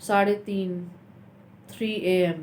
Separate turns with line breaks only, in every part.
3:30 3 AM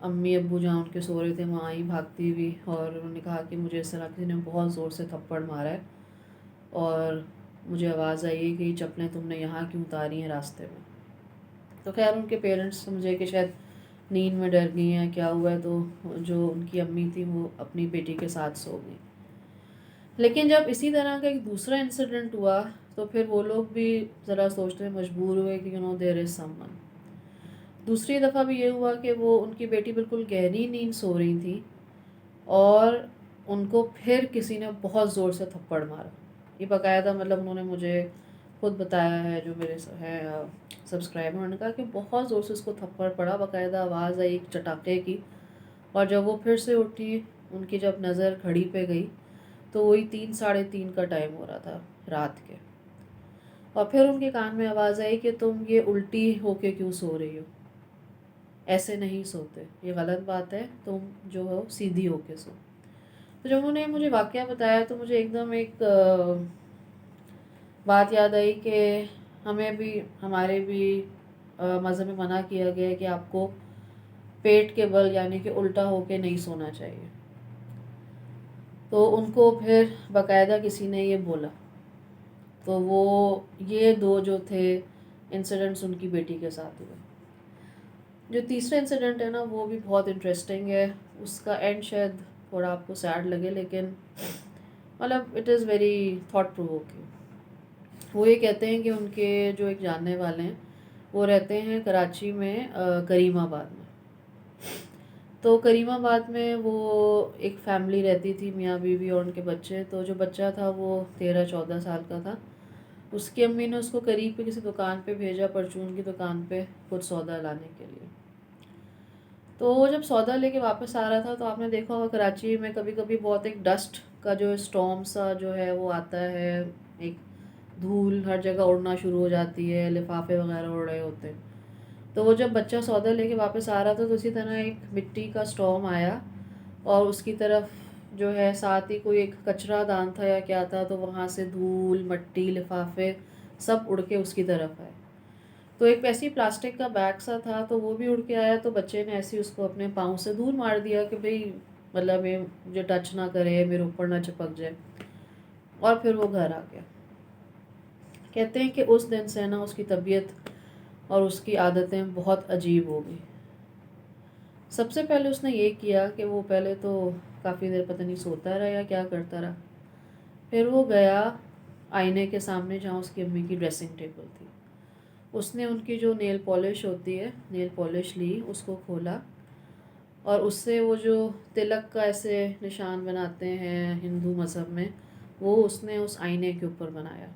امی ابو جہاں ان کے سو رہے تھے وہاں آئی بھاگتی ہوئی، اور انہوں نے کہا کہ مجھے اس طرح کسی نے بہت زور سے تھپڑ مارا ہے، اور مجھے آواز آئی ہے کہ یہ چپلیں تم نے یہاں کیوں اتاری ہیں راستے میں۔ تو خیر ان کے پیرنٹس سمجھے کہ شاید نیند میں ڈر گئی ہیں، کیا ہوا ہے، تو جو ان کی امی تھی وہ اپنی بیٹی کے ساتھ سو گئی۔ لیکن جب اسی طرح کا ایک دوسرا انسیڈنٹ ہوا تو پھر وہ لوگ بھی ذرا سوچنے مجبور ہوئے کہ دیر از سم ون۔ دوسری دفعہ بھی یہ ہوا کہ وہ ان کی بیٹی بالکل گہری نیند سو رہی تھی، اور ان کو پھر کسی نے بہت زور سے تھپڑ مارا۔ یہ باقاعدہ مطلب انہوں نے مجھے خود بتایا ہے، جو میرے ہے سبسکرائبر، انہوں نے کہا کہ بہت زور سے اس کو تھپڑ پڑا، باقاعدہ آواز آئی ایک چٹاکے کی، اور جب وہ پھر سے اٹھی، ان کی جب نظر گھڑی پہ گئی تو وہی 3 ساڑھے 3 کا ٹائم ہو رہا تھا رات کے، اور پھر ان کے کان میں آواز آئی کہ تم یہ الٹی ہو کے کیوں سو رہی ہو، ایسے نہیں سوتے، یہ غلط بات ہے، تم جو ہو سیدھی ہو کے سو۔ تو جب انہوں نے مجھے واقعہ بتایا تو مجھے ایک دم ایک بات یاد آئی کہ ہمیں بھی، ہمارے بھی مذہب میں منع کیا گیا ہے کہ آپ کو پیٹ کے بل یعنی کہ الٹا ہو کے نہیں سونا چاہیے۔ تو ان کو پھر باقاعدہ کسی نے یہ بولا، تو وہ یہ دو جو تھے انسیڈنٹس ان کی بیٹی کے ساتھ ہوئے۔ جو تیسرا انسیڈنٹ ہے نا وہ بھی بہت انٹرسٹنگ ہے، اس کا اینڈ شاید تھوڑا آپ کو سیڈ لگے، لیکن مطلب it is very thought provoking. وہ یہ کہتے ہیں کہ ان کے جو ایک جاننے والے ہیں وہ رہتے ہیں کراچی میں، کریم آباد میں۔ تو کریم آباد میں وہ ایک فیملی رہتی تھی، میاں بیوی اور ان کے بچے۔ تو جو بچہ تھا وہ 13-14 سال کا تھا۔ اس کی امی نے اس کو قریب پہ کسی دکان پہ بھیجا، پرچون کی دکان پہ کچھ سودا لانے کے لیے۔ تو وہ جب سودا لے کے واپس آ رہا تھا تو آپ نے دیکھا ہوگا کراچی میں کبھی کبھی بہت ایک ڈسٹ کا جو اسٹارم سا جو ہے وہ آتا ہے، ایک دھول ہر جگہ اڑنا شروع ہو جاتی ہے، لفافے وغیرہ اڑ رہے ہوتے ہیں۔ تو وہ جب بچہ سودا لے کے واپس آ رہا تھا تو اسی طرح ایک مٹی کا اسٹارم آیا، اور اس کی طرف جو ہے ساتھ ہی کوئی ایک کچرا دان تھا یا کیا تھا، تو وہاں سے دھول مٹی لفافے سب اڑ کے اس کی طرف آئے۔ تو ایک ایسی پلاسٹک کا بیگ سا تھا تو وہ بھی اڑ کے آیا، تو بچے نے ایسے اس کو اپنے پاؤں سے دور مار دیا کہ بھئی مطلب یہ مجھے ٹچ نہ کرے، میرے اوپر نہ چپک جائے، اور پھر وہ گھر آ گیا۔ کہتے ہیں کہ اس دن سے نا اس کی طبیعت اور اس کی عادتیں بہت عجیب ہو گئی۔ سب سے پہلے اس نے یہ کیا کہ وہ پہلے تو کافی دیر پتہ نہیں سوتا رہا یا کیا کرتا رہا، پھر وہ گیا آئینے کے سامنے جہاں اس کی امی کی ڈریسنگ ٹیبل تھی، اس نے ان کی جو نیل پالش ہوتی ہے، نیل پالش لی، اس کو کھولا، اور اس سے وہ جو تلک کا ایسے نشان بناتے ہیں ہندو مذہب میں، وہ اس نے اس آئینے کے اوپر بنایا۔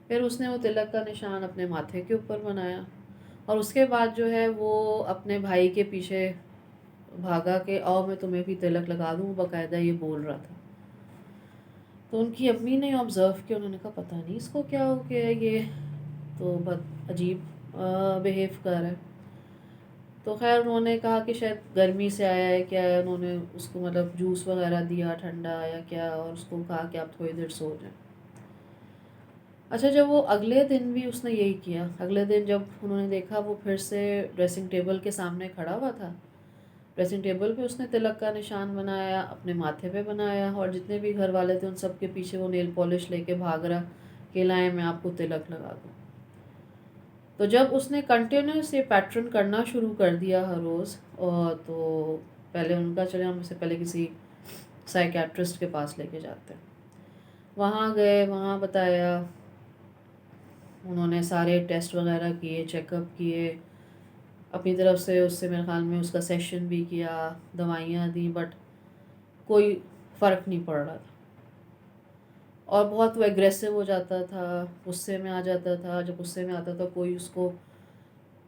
پھر اس نے وہ تلک کا نشان اپنے ماتھے کے اوپر بنایا، اور اس کے بعد جو ہے وہ اپنے بھائی کے پیچھے بھاگا کہ آؤ میں تمہیں بھی تلک لگا دوں، باقاعدہ یہ بول رہا تھا۔ تو ان کی امی نے آبزرو کیا، انہوں نے کہا پتہ نہیں اس کو کیا ہو گیا ہے، یہ تو بہت عجیب بیہیو کر رہا ہے۔ تو خیر انہوں نے کہا کہ شاید گرمی سے آیا ہے کیا ہے، انہوں نے اس کو مطلب جوس وغیرہ دیا ٹھنڈا یا کیا، اور اس کو کہا کہ آپ تھوڑی دیر سو جائیں۔ اچھا جب وہ اگلے دن بھی اس نے یہی کیا، اگلے دن جب انہوں نے دیکھا وہ پھر سے ڈریسنگ ٹیبل کے سامنے کھڑا ہوا تھا، ڈریسنگ ٹیبل پہ اس نے تلک کا نشان بنایا، اپنے ماتھے پہ بنایا، اور جتنے بھی گھر والے تھے ان سب کے پیچھے وہ نیل پالش لے کے بھاگ رہا کہ لائیں میں آپ کو تلک لگا دوں۔ تو جب اس نے کنٹینیوس یہ پیٹرن کرنا شروع کر دیا ہر روز، اور تو پہلے ان کا چلے ہم اسے پہلے کسی سائیکیٹرسٹ کے پاس لے کے جاتے ہیں، وہاں گئے، وہاں بتایا، انہوں نے سارے ٹیسٹ وغیرہ کیے، چیک اپ کیے اپنی طرف سے، اس سے میرے خیال میں اس کا سیشن بھی کیا، دوائیاں دیں، بٹ کوئی فرق نہیں پڑ رہا تھا، اور بہت وہ ایگریسو ہو جاتا تھا، غصے میں آ جاتا تھا، جب غصے میں آتا تھا کوئی اس کو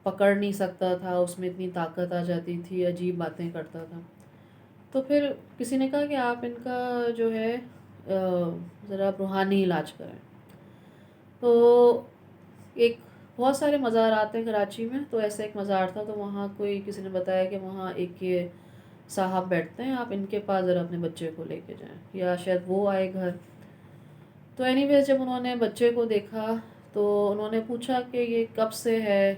پکڑ نہیں سکتا تھا، اس میں اتنی طاقت آ جاتی تھی، عجیب باتیں کرتا تھا۔ تو پھر کسی نے کہا کہ آپ ان کا جو ہے ذرا روحانی علاج کریں۔ تو ایک بہت سارے مزارات ہیں کراچی میں، تو ایسا ایک مزار تھا، تو وہاں کوئی کسی نے بتایا کہ وہاں ایک یہ صاحب بیٹھتے ہیں، آپ ان کے پاس ذرا اپنے بچے کو لے کے جائیں، یا شاید وہ آئے گھر۔ تو اینی ویز جب انہوں نے بچے کو دیکھا تو انہوں نے پوچھا کہ یہ کب سے ہے،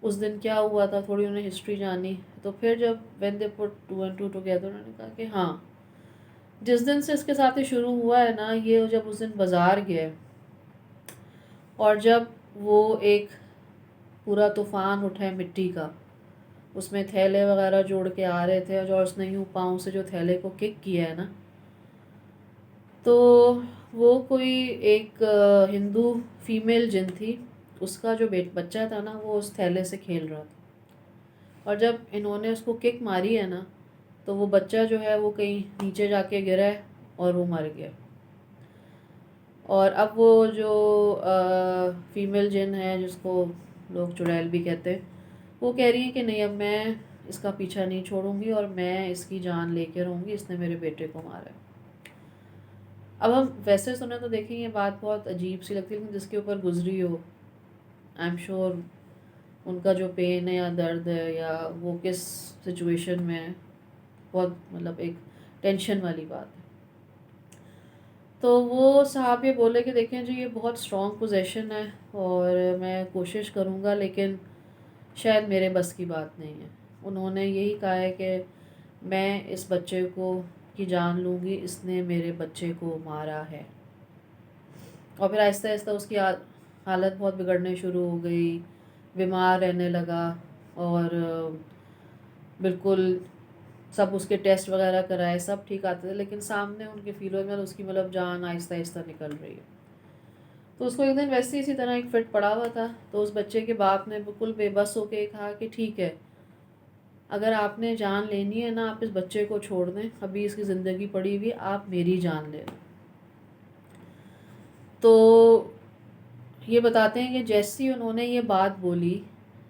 اس دن کیا ہوا تھا، تھوڑی انہیں ہسٹری جانی۔ تو پھر جب when they put two and two together انہوں نے کہا کہ ہاں جس دن سے اس کے ساتھ یہ شروع ہوا ہے نا، یہ جب اس دن بازار گئے اور جب وہ ایک پورا طوفان اٹھا ہے مٹی کا، اس میں تھیلے وغیرہ جوڑ کے آ رہے تھے، اور جو اس نے یوں پاؤں سے جو تھیلے کو کک کیا ہے نا، تو وہ کوئی ایک ہندو فیمیل جن تھی، اس کا جو بچہ تھا نا وہ اس تھیلے سے کھیل رہا تھا، اور جب انہوں نے اس کو کک ماری ہے نا تو وہ بچہ جو ہے وہ کہیں نیچے جا کے گرا ہے اور وہ مر گیا۔ اور اب وہ جو فیمیل جن ہے جس کو لوگ چڑیل بھی کہتے ہیں، وہ کہہ رہی ہیں کہ نہیں اب میں اس کا پیچھا نہیں چھوڑوں گی اور میں اس کی جان لے کے رہوں گی، اس نے میرے بیٹے کو مارا ہے۔ اب ہم ویسے سنیں تو دیکھیں یہ بات بہت عجیب سی لگتی ہے، لیکن جس کے اوپر گزری ہو آئی ایم شیور ان کا جو پین ہے یا درد ہے یا وہ کس سچویشن میں ہے، بہت مطلب ایک ٹینشن والی بات ہے۔ تو وہ صاحب یہ بولے کہ دیکھیں جی یہ بہت اسٹرانگ پوزیشن ہے اور میں کوشش کروں گا لیکن شاید میرے بس کی بات نہیں ہے۔ انہوں نے یہی کہا ہے کہ میں اس بچے کو کی جان لوں گی، اس نے میرے بچے کو مارا ہے۔ اور پھر آہستہ آہستہ اس کی حالت بہت بگڑنے شروع ہو گئی، بیمار رہنے لگا، اور بالکل سب اس کے ٹیسٹ وغیرہ کرائے، سب ٹھیک آتے تھے، لیکن سامنے ان کے فیلوں میں اس کی مطلب جان آہستہ آہستہ نکل رہی ہے۔ تو اس کو ایک دن ویسے اسی طرح ایک فٹ پڑا ہوا تھا، تو اس بچے کے باپ نے بالکل بے بس ہو کے کہا کہ ٹھیک ہے اگر آپ نے جان لینی ہے نا، آپ اس بچے کو چھوڑ دیں، ابھی اس کی زندگی پڑی ہوئی، آپ میری جان لے لیں۔ تو یہ بتاتے ہیں کہ جیسی انہوں نے یہ بات بولی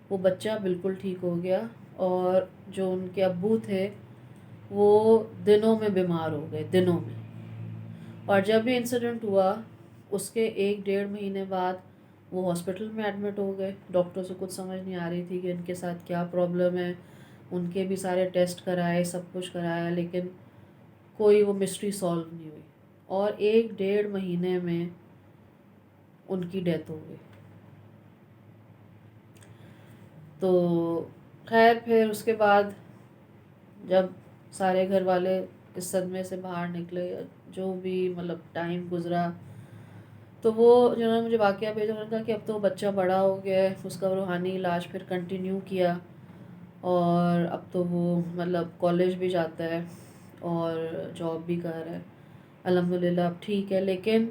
وہ بچہ بالکل ٹھیک ہو گیا، اور جو ان کے ابو تھے وہ دنوں میں بیمار ہو گئے، دنوں میں۔ اور جب یہ انسیڈنٹ ہوا اس کے 1-1.5 مہینے بعد وہ ہاسپٹل میں ایڈمٹ ہو گئے۔ ڈاکٹر سے کچھ سمجھ نہیں آ رہی تھی کہ ان کے ساتھ کیا پرابلم ہے، ان کے بھی سارے ٹیسٹ کرائے، سب کچھ کرایا، لیکن کوئی وہ مسٹری سالو نہیں ہوئی، اور 1-1.5 مہینے میں ان کی ڈیتھ ہو گئی۔ تو خیر پھر اس کے بعد جب سارے گھر والے اس صدمے سے باہر نکلے، جو بھی مطلب ٹائم گزرا، تو وہ جنہوں نے مجھے واقعہ بھیجا انہوں نے کہا کہ اب تو بچہ بڑا ہو گیا ہے، اس کا روحانی علاج پھر کنٹینیو کیا، اور اب تو وہ مطلب کالج بھی جاتا ہے اور جاب بھی کر رہا ہے، الحمدللہ اب ٹھیک ہے، لیکن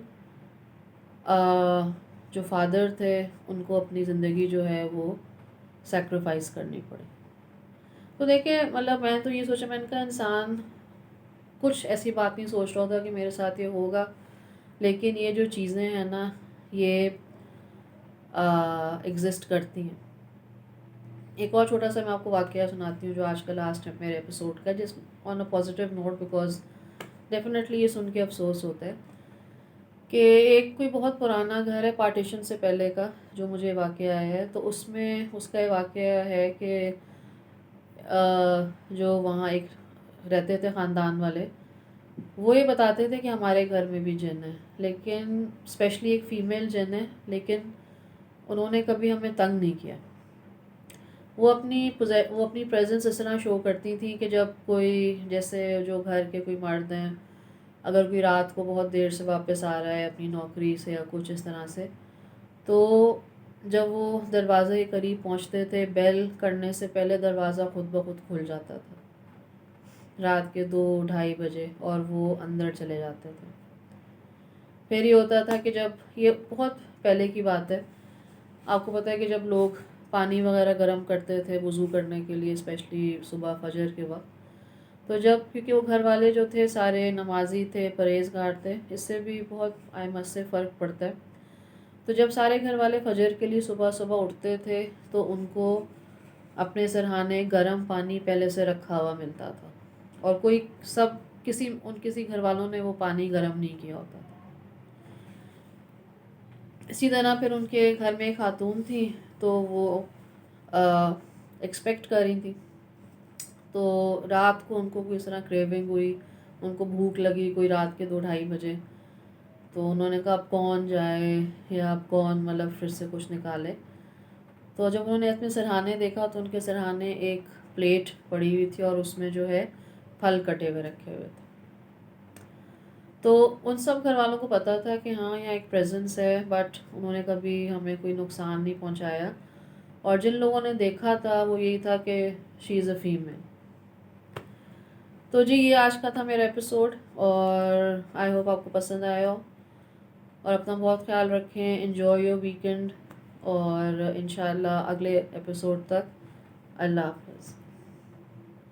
جو فادر تھے ان کو اپنی زندگی جو ہے وہ سیکریفائس کرنی پڑی۔ تو دیکھیں مطلب میں تو یہ سوچا، میں نے کہا انسان کچھ ایسی بات نہیں سوچ رہا ہوتا کہ میرے ساتھ یہ ہوگا، لیکن یہ جو چیزیں ہیں نا یہ ایگزسٹ کرتی ہیں۔ ایک اور چھوٹا سا میں آپ کو واقعہ سناتی ہوں جو آج کا لاسٹ ہے میرے ایپیسوڈ کا، جس on a positive note, because definitely یہ سن کے افسوس ہوتا ہے کہ ایک کوئی بہت پرانا گھر ہے پارٹیشن سے پہلے کا جو مجھے واقعہ آیا ہے، تو اس میں اس کا یہ واقعہ ہے کہ جو وہاں ایک رہتے تھے خاندان والے، وہ یہ بتاتے تھے کہ ہمارے گھر میں بھی جن ہے، لیکن اسپیشلی ایک فیمیل جن ہے، لیکن انہوں نے کبھی ہمیں تنگ نہیں کیا۔ وہ اپنی پریزنس اس طرح شو کرتی تھی کہ جب کوئی جیسے جو گھر کے کوئی مرد ہیں، اگر کوئی رات کو بہت دیر سے واپس آ رہا ہے اپنی نوکری سے یا کچھ اس طرح سے، تو جب وہ دروازے کے قریب پہنچتے تھے بیل کرنے سے پہلے دروازہ خود بخود کھل جاتا تھا رات کے 2-2:30 بجے، اور وہ اندر چلے جاتے تھے۔ پھر یہ ہوتا تھا کہ جب یہ بہت پہلے کی بات ہے، آپ کو پتہ ہے کہ جب لوگ پانی وغیرہ گرم کرتے تھے وضو کرنے کے لیے، اسپیشلی صبح فجر کے وقت، تو جب کیونکہ وہ گھر والے جو تھے سارے نمازی تھے، پرہیزگار تھے، اس سے بھی بہت احمد سے فرق پڑتا ہے، تو جب سارے گھر والے فجر کے لیے صبح صبح اٹھتے تھے تو ان کو اپنے سرہانے گرم پانی پہلے سے رکھا ہوا ملتا تھا، اور کوئی کسی گھر والوں نے وہ پانی گرم نہیں کیا ہوتا تھا۔ اسی طرح پھر ان کے گھر میں ایک خاتون تھی، تو وہ ایکسپیکٹ کر رہی تھی، تو رات کو ان کو کوئی اس طرح کریونگ ہوئی، ان کو بھوک لگی کوئی رات کے 2-2:30 بجے، تو انہوں نے کہا اب کون جائے یا اب کون مطلب پھر سے کچھ نکالے، تو جب انہوں نے اپنے سرہانے دیکھا تو ان کے سرہانے ایک پلیٹ پڑی ہوئی تھی اور اس میں جو ہے پھل کٹے ہوئے رکھے ہوئے تھے. تو ان سب گھر والوں کو پتہ تھا کہ ہاں یہاں ایک پریزنس ہے، بٹ انہوں نے کبھی ہمیں کوئی نقصان نہیں پہنچایا. اور جن لوگوں نے دیکھا تھا وہ یہی تھا کہ شی از اے فیمیل. تو جی یہ آج کا تھا میرا ایپیسوڈ، اور آئی ہوپ آپ کو پسند آیا ہو. اور اپنا بہت خیال رکھیں، انجوائے یور ویکینڈ، اور انشاءاللہ اگلے ایپیسوڈ تک اللہ حافظ.